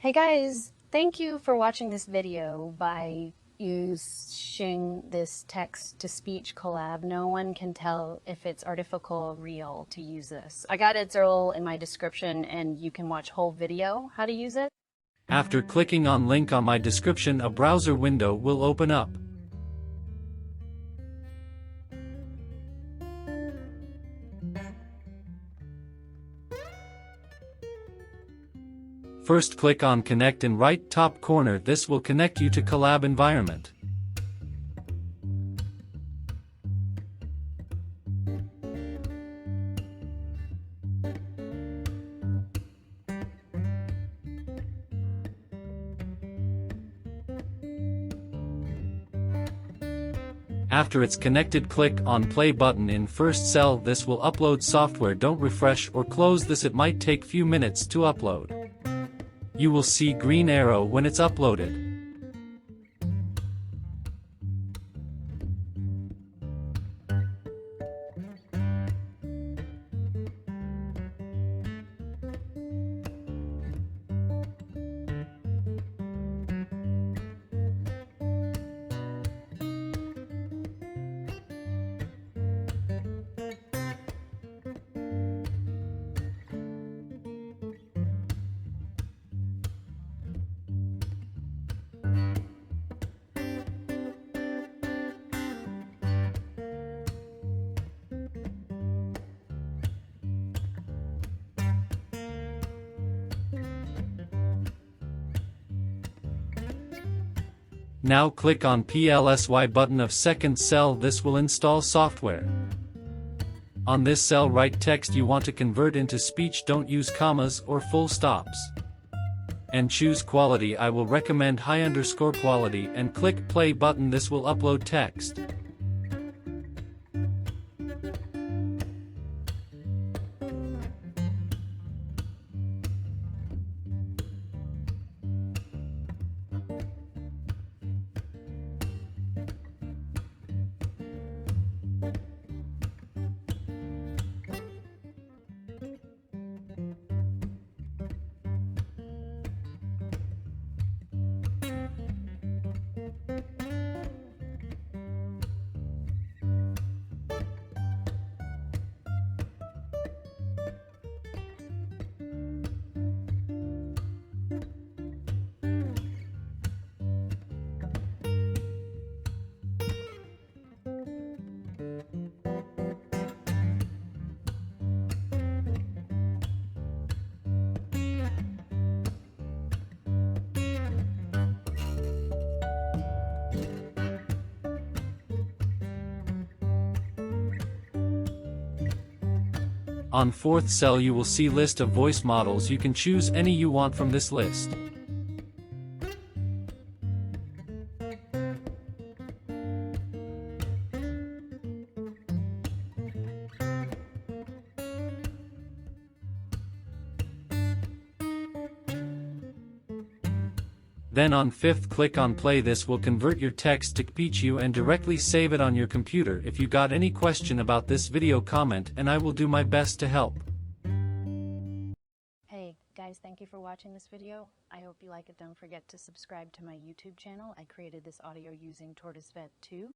Hey guys, thank you for watching this video. By using this text-to-speech collab, no one can tell if it's artificial or real to use this. I got its URL in my description and you can watch whole video how to use it. After clicking on link on my description, a browser window will open up. First click on Connect in right top corner. This will connect you to Collab environment. After it's connected, click on play button in first cell. This will upload software. Don't refresh or close this, it might take few minutes to upload. You will see green arrow when it's uploaded. Now click on PLSY button of second cell. This will install software. On this cell, write text you want to convert into speech. Don't use commas or full stops. And choose quality. I will recommend high_quality and click play button. This will upload text. On fourth cell you will see list of voice models. You can choose any you want from this list. Then on fifth, click on play. This will convert your text to speech and directly save it on your computer. If you got any question about this video, comment and I will do my best to help. Hey guys, thank you for watching this video. I hope you like it. Don't forget to subscribe to my YouTube channel. I created this audio using TortoiseVet 2.